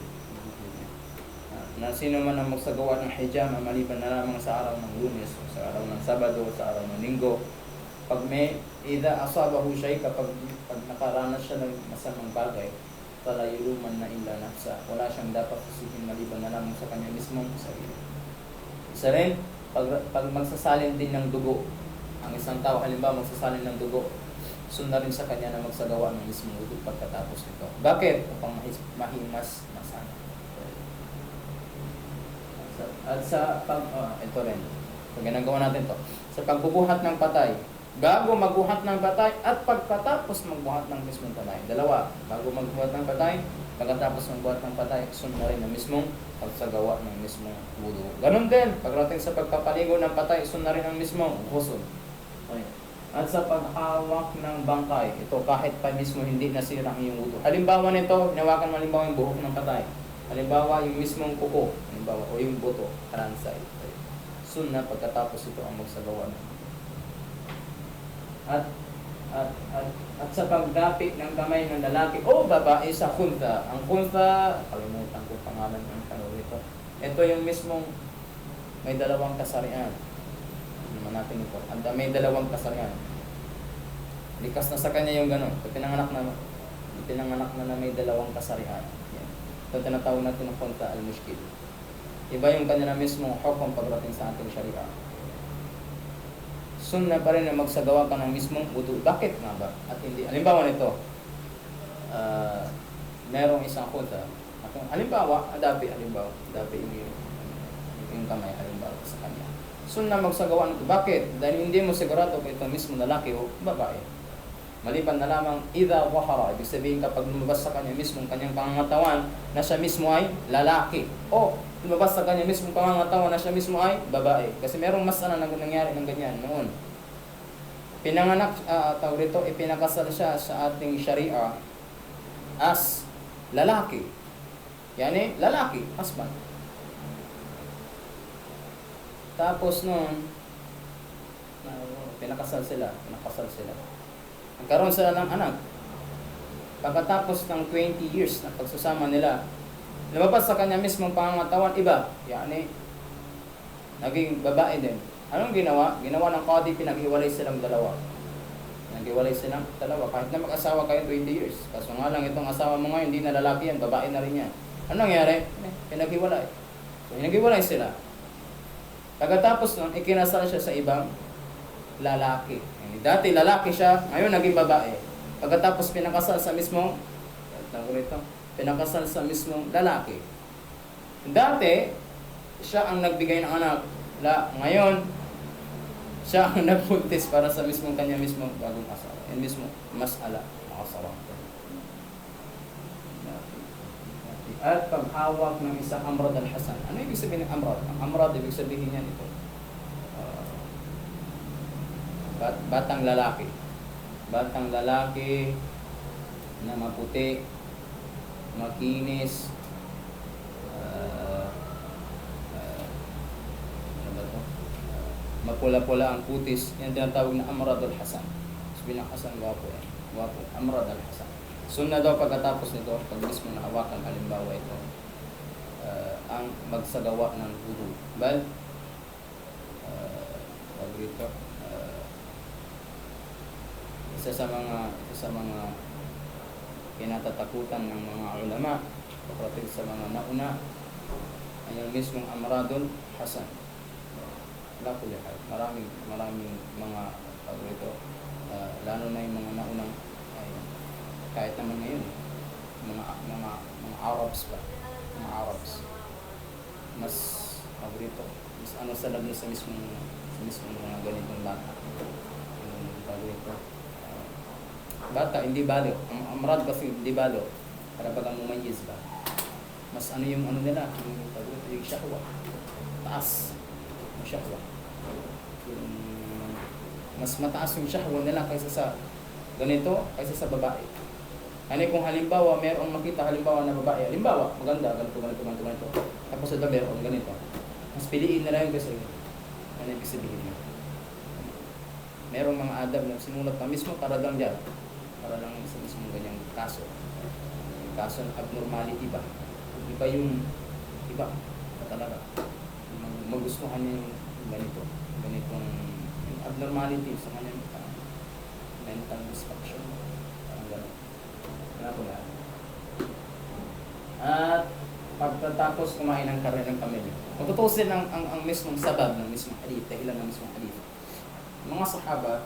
S1: Na sino man ang magsagawa ng hijama maliban na lamang sa araw ng Lunes, sa araw ng Sabado, sa araw ng Linggo. Pag may ida asabahu siya, kapag nakaranas siya ng masamang bagay, fala yuluman na illa nafsa. Wala siyang dapat sisihin maliban na lamang sa kanya mismong sarili. Isa rin, pag magsasalin din ng dugo, ang isang tao, halimbawa magsasalin ng dugo, sunod rin sa kanya na magsagawa ng mismong wudu pagkatapos nito. Bakit? Upang mahimas masana. At sa ito rin, pag ginagawa natin to, sa pagbubuhat ng patay, bago magbuhat ng patay at pagkatapos magbuhat ng mismong patay. Dalawa, bago magbuhat ng patay, pagkatapos magbuhat ng patay, sunod rin ang mismong pagsagawa ng mismong wudu. Ganon din, pagdating sa pagpapaligo ng patay, sunod rin ang mismong ghusl. Okay. At sa paghawak ng bangkay, ito kahit pa mismo hindi nasira ang iyong wudu. Halimbawa nito, hinawakan mo halimbawa yung buhok ng patay. Halimbawa yung mismong kuko, halimbawa, o yung buto, karansay. Sunna pagkatapos ito ang magsagawa ng at sa pagdapit ng kamay ng lalaki o babae sa khuntha. Ang khuntha, kalimutan ko pangalan ng tanong ito. Ito yung mismong may dalawang kasarian. Naman natin ito. May dalawang kasarian. Likas na sa kanya yung gano'n. Pinanganak na may dalawang kasarian. Yan. Ito tinatawag natin ng khuntha al-mushkil. Iba yung kanya na mismong hukom pagdating sa ating syariah. Sunna pa rin na magsagawa ka ng mismong wudu. Bakit nga ba? At hindi. Halimbawa nito, merong isang khuntha. Halimbawa yung kamay, halimbawa sa kanya. Sunna magsagawa nito. Bakit? Dahil hindi mo sigurado kung ito mismo lalaki o babae. Maliban na lamang, idha wahara. Ibig sabihin kapag lumabas sa kanya mismong kanyang pangangatawan na siya mismo ay lalaki. O lumabas sa kanya mismong pangangatawan na siya mismo ay babae. Kasi merong masana na nangyari ng ganyan noon. Pinanganak, ipinakasal siya sa ating sharia as lalaki. Yani, lalaki, husband. Tapos noon, pinakasal sila. Nagkaroon sila ng anak. Pagkatapos ng 20 years na pagsasama nila, lumabas sa kanya mismong pangangatawan, iba. Yani, naging babae din. Anong ginawa? Ginawa ng qadi, pinaghiwalay silang dalawa. Kahit na mag-asawa kayo 20 years. Kaso nga lang, itong asawa mo ngayon, hindi na lalaki yan, babae na rin yan. Anong nangyari? Pinaghiwalay. So, pinaghiwalay sila. Pagkatapos nun, ikinasal siya sa ibang lalaki. Dati lalaki siya, ngayon naging babae. Pagkatapos pinakasal sa mismong lalaki. Dati, siya ang nagbigay ng anak. Ngayon, siya ang nagbuntis para sa mismong kanya mismong bagong asawa. Yan mismo, mas'ala, asawa. At paghawak ng isang amrad al-hasan. Ano ibig sabihin ng amrad? Ang amrad, ibig sabihin niyan ito. Batang lalaki. Batang lalaki na maputi, makinis, ano ba to? Mapula-pula ang kutis. Yan tinatawag na amrad al-hasan. Sabihin ng hasan, gwapo yan. Gwapo. Amrad al-hasan. Sunna daw pagkatapos nito, pag mismo nahawakan, halimbawa ito, ang magsagawa ng wudu. Bal, tawag rito, isa sa mga kinatatakutan ng mga ulama kapatid sa mga nauna ay yung mismong amradul hasan. Maraming mga tawag rito, lalo na yung mga naunang kahit naman ngayon mga Arabs pa, mga Arabs mas paborito, mas ano sa lagno sa mismong mga ganitong bata, yung paborito bata, hindi balo. Ang amrad kasi hindi balo, para bagang mumayyiz ba, mas ano yung ano nila, yung paborito, yung shahwa, taas yung shahwa, yung mas mataas yung shahwa nila kaysa sa ganito, kaysa sa babae. Ano kung halimbawa, mayroong makita halimbawa na babae, halimbawa, maganda, ganito. Tapos ito mayroong ganito. Mas piliin nila yun kasi, ano yung sabihin niya? Merong mga adab na sinulat na mismo para lang dyan. Para lang sa mismong ganyang kaso. Yung kaso ng abnormality ba? Iba yung, iba, talaga. Magustuhan niya yung ganitong yung abnormality sa kanyang mental dysfunction. Parang gano'n. At pagkatapos kumain ng karne ng kamelyo, matutusin ang mismong sabab ng mismong hadith, dahilan ng mismong hadith. Mga sahaba,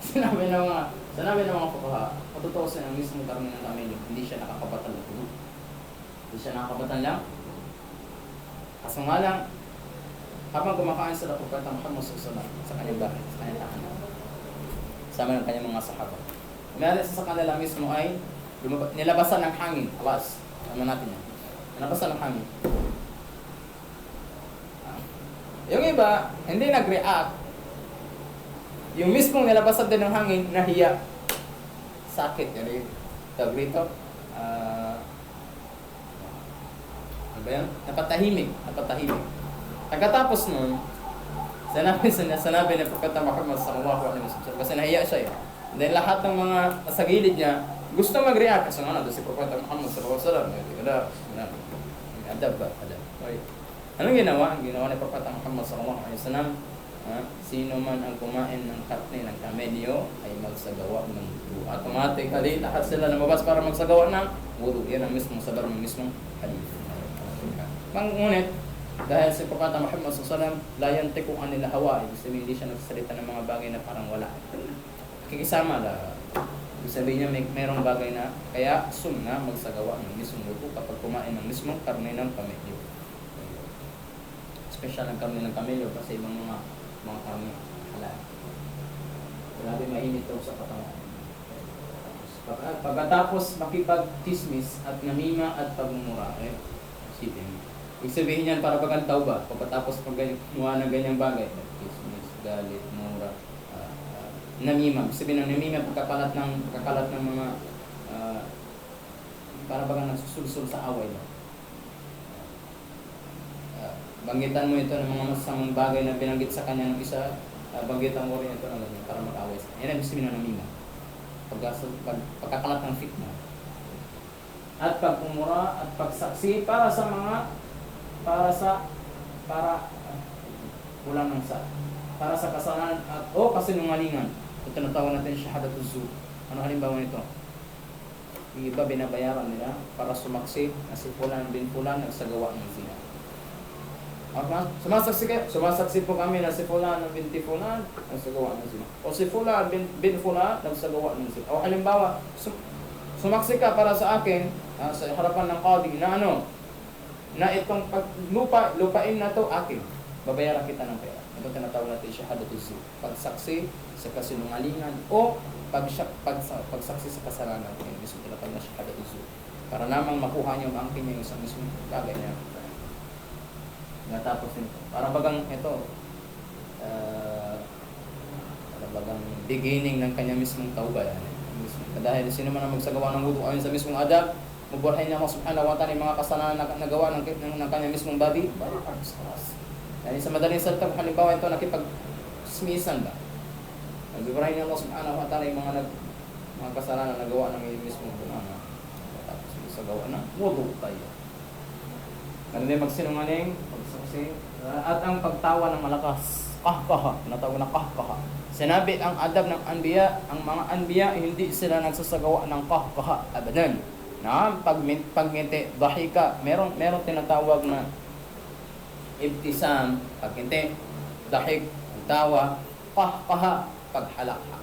S1: sinabi ng mga fuqaha, matutusin ang mismong karne ng kamelyo, hindi siya nakakabatan ng tulo. Hindi siya nakakabatan lang. Kaso nga lang, habang kumakain sila Propeta Muhammad sallallahu alaihi wasallam sa kanyang bahay, sa kanyang tahanan, sama ng kanyang mga sahaba. Mayroon sa kanila mismo ay nilabasan ng hangin. Alas, tama natin yan. Nilabasan ng hangin. Yung iba, hindi nag-react. Yung mismong nilabasan din ng hangin, nahiya. Sakit. Yan yung tawag rito. Ano ba yan? Napatahimik. Pagkatapos nun, sanabi ng Propeta Muhammad sallallahu alaihi wasallam kasi nahiya siya eh. Dahil lahat ng mga sa gilid niya gusto mag-react kasi nga nandun si Propeta Muhammad sallallahu alaihi wasallam. Adab ba? Adab. Okay. Anong ginawa? Ang ginawa ni Propeta Muhammad sallallahu alaihi wasallam, sino man ang kumain ng karne ng kamelyo ay magsagawa ng wudu. Automatically, lahat sila lumabas para magsagawa ng wudu. Yan ang mismong sabar ng mismong hadith. Ngunit, dahil si Propeta Muhammad sallallahu alaihi wasallam la yantiqu anil hawa, hindi siya nagsasalita ng mga bagay na parang wala. Kikisama la. Ibig sabihin niya mayroong bagay na kaya sunna magsagawa ng mismong wudu kapag kumain ng mismong karne ng kamelyo. Special ang karne ng kamelyo kasi ibang mga karne halal. Grabe mainit daw sa katawan. Pagkatapos makipag-tismis at namima at pagmumura, isipin. Ibig sabihin niyan para bagang tauba pagkatapos gumawa ng ganyang bagay. Tismis, galit, mura, namima. Sabihin ng namima, pagkakalat ng mga para bagang nagsusulsul sa away. Banggitan mo ito ng mga masamang bagay na binanggit sa kanya ng isa, banggitan mo rin ito ng ganyan para mag-away sa kanya. Yan ang sabihin ng namima. Pagkakalat ng fitna. At pagmumura at pagsaksi para sa kasalanan at kasinungalingan. Ito tinatawag natin shahadatul zur. Ano halimbawa nito? Yung iba binabayaran nila para sumaksi na si Fulan bin Fulan nagsagawa ng zina. Sumasaksi po kami na si Fulan binti Fulan nagsagawa ng zina. O si Fulan bin Fulan nagsagawa ng zina. O halimbawa, sumaksi ka para sa akin sa harapan ng qadi na itong lupain na to akin. Babayaran kita ng pera. Ito tinatawag natin shahadatul zur. Pagsaksi sa kasinungalingan o pagsaksi sa kasalanan. Ito tinatawag na shahadatul zur. Para namang makuha niyo ang angkin niyo sa mismong bagay na natapos nito. Para bagang ito, para bagang beginning ng kanya mismong tauba. Dahil sino man ang magsagawa ng wudu ayon sa mismong adab, mabuhay niya Allah subhanahu wa ta'ala yung mga kasalanan na nagawa ng kanya mismong body, yani sa madaling salita, halimbawa ito nakipag-smisan ba? Magbibirahin niya Allah subhanahu wa ta'ala yung mga kasalanan na nagawa ng mismong bunga. Tapos sa gawa na wudu tayo. Ano din magsinungaling, pagsaksi, at ang pagtawa ng malakas, kahkaha, natawag na kahkaha. Sinabi ang adab ng anbiya, ang mga anbiya hindi sila nagsasagawa ng kahkaha abadan. Na pagngiti, dahika, meron tinatawag na ibtisam, pagngiti, dahik, tawa, kahkaha, paghalakha.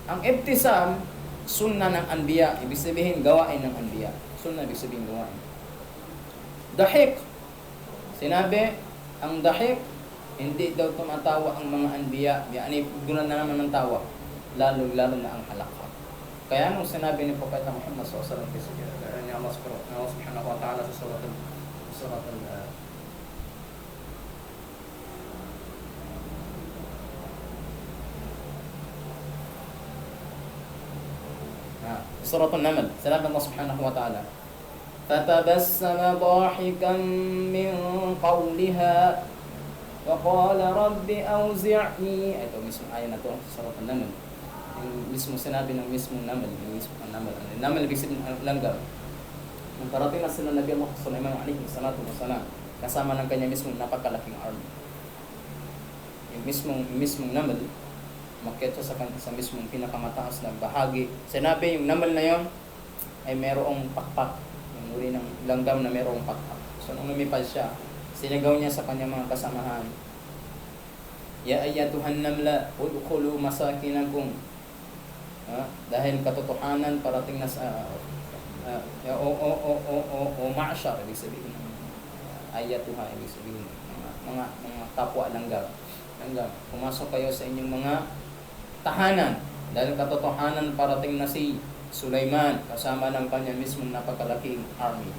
S1: Ang ibtisam, sunna ng anbiya, ibig sabihin gawain ng anbiya. Sunna ibig sabihin gawain. Dahik, sinabi, ang dahik, hindi daw tumatawa ang mga anbiya, yani gunan na naman ng tawa, lalo na ang halakha. Kaya nung sinabi ni Propeta Muhammad sallallahu alaihi wasallam, ni Allah subhanahu wa ta'ala sa surat An-Naml, sinabi Allah subhanahu wa ta'ala, فَتَبَسَّمَ ضَاحِكًا مِّن قَوْلِهَا وَقَالَ رَبِّ أَوْزِعْنِي. Ito mismo ayan na ito, surat An-Naml. Yung mismo sinabi ng mismong Naml, yung mismong Naml. Naml ibig sabihin langgam. Nung parating na sila Nabi Allah Sulaiman alaihi salatu wassalam, kasama ng kanya mismong napakalaking army. Yung mismong Naml, umakyat siya sa mismong pinakamataas na bahagi. Sinabi yung Naml na yon ay merong pakpak, yung uri ng langgam na merong pakpak. So nung lumipad siya, sinigaw niya sa kanyang mga kasamahan, Ya ayyatuhan namla, udkhulu masakinakum. Dahil katotohanan parating na sa ma'syar, ibig sabihin ayatuha, ibig sabihin mga kapwa langgam, pumasok kayo sa inyong mga tahanan dahil katotohanan parating na si Sulaiman kasama ng kanya mismong napakalaking army.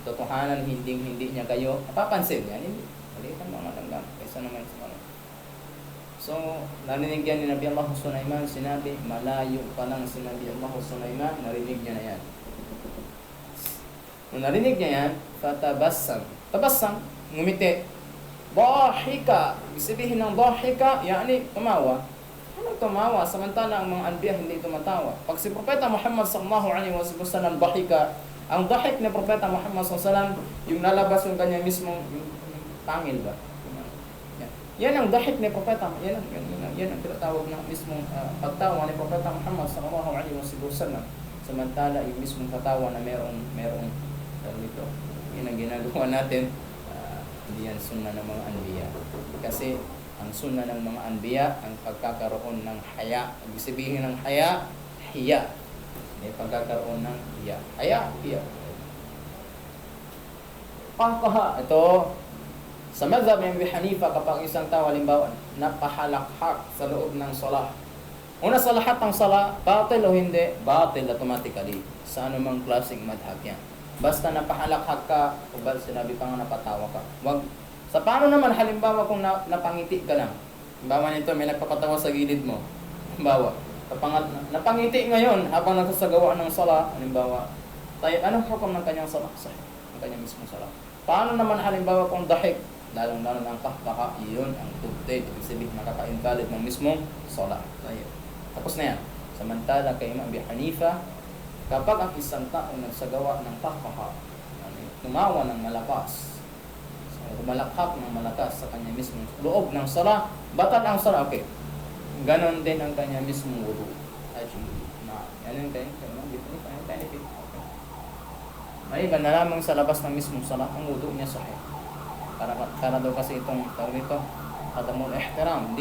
S1: Totohanan hindi niya kayo napapansin yan, hindi malitan mga langgam kaysa naman sa mga. So narinig yan ni Nabi Allah Sulaiman, sinabi malayo pa lang si Nabi Allah Sulaiman, narinig niya na yan. Nung narinig niya yan, tabassam, ngumiti. Dahika, sabihin ng dahika, yani tumawa. Anong tumawa? Samantala ang mga anbiya hindi tumatawa. Pag si Propeta Muhammad sallallahu alaihi wasallam dahika, ang dahik ni Propeta Muhammad sallallahu alaihi wasallam, yung lalabas yung kanya mismong yung pangil ba? Yan ang dahik ni Propeta. Yan ang tinatawag na mismong pagtawa ni Propeta Muhammad sallallahu alaihi wasallam. Samantala yung mismong katawa na merong dito. Yan ang ginagawa natin. Hindi yan sunna ng mga anbiya. Kasi ang sunna ng mga anbiya ang pagkakaroon ng haya. Ibig sabihin ng haya, hiya. May pagkakaroon ng hiya. Haya, hiya. Pangkaha, ito sa madhab ng Abi Hanifa, kapag isang tao halimbawa napahalakhak sa loob ng salah. Una sa lahat ng salah, batil o hindi? Batil automatically. Sa anumang klaseng madhab yan. Basta napahalakhak ka, o ba sinabi pa nga napatawa ka. Wag. Sa paano naman halimbawa kung napangiti ka lang? Halimbawa nito, may nagpapatawa sa gilid mo. Halimbawa, napangiti ngayon habang nagsasagawa ng salah. Halimbawa, anong hukom ng kanyang salah? Ang kanyang mismong salah. Paano naman halimbawa kung dahik? Lalong-lalo ng kahkaka, iyon ang tubtid. Ibig sabihin, makaka-invalid ng mismong salah. Tapos na yan. Samantala kay Imam Abi Hanifa, kapag ang isang tao nagsagawa ng kahkaka, tumawa ng malakas, rumalakhak ng malakas sa kanya mismong loob ng salah, batal ang salah, okay. Ganon din ang kanya mismong wudu. Yan yung benefit. Maliban na lamang sa labas ng mismong salah, ang wudu niya sahih. Para daw kasi itong tawag nito, adamul ihtiram,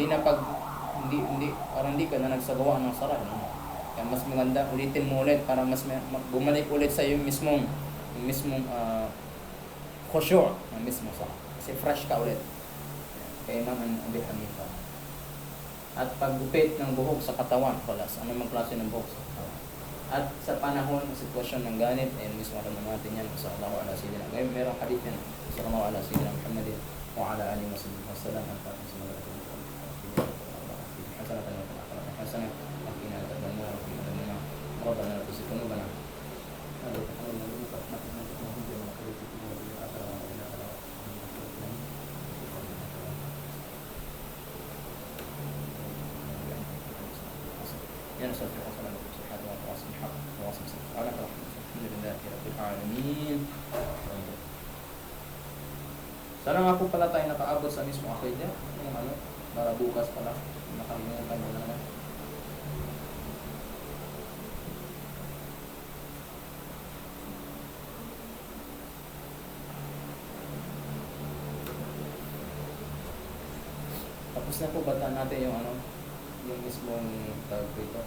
S1: parang hindi ka na nagsagawa ng salah. Kaya mas maganda ulitin mo ulit para mas bumalik ulit sa yung mismong khushu' ng mismong salah. Kasi fresh ka ulit. Kaya Imam Abi Hanifa. At paggupit ng buhok sa katawan, anumang klase ng buhok sa katawan. At sa panahon, sitwasyon ng ganit, mismo alam natin yan, sallallahu ala sayyidina. Ngayon, merong hadith yan, sallallahu ala sayyidina Muhammadin, wa ala alihi wa sallam, wassalam, at patin sa mga hasanatan wa ta'ala hasanat, wa qina adhaban nar, wa qina adhaban nar, rabbana la tuzigh qulubana. يا نسأل الله سبحانه وتعالى وواصل الحق وواصل سبحانك الحمد لله رب العالمين. Sana nga po pala tayo nakaabot sa mismo akida, yung ano, para bukas pala nakalimutan mo na. Tapos na po bata natin yung ano, yung mismong tawag ko ito,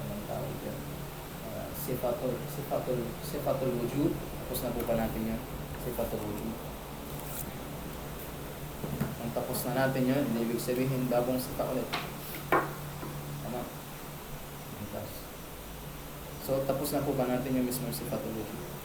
S1: anong tawag dyan, sifatul wujud. Tapos na po pa natin yun, sifatul wujud. Kung tapos na natin yun, hindi ibig sabihin bagong sifa ulit. Tama? So tapos na po ba natin yung mismong sifatul wujud?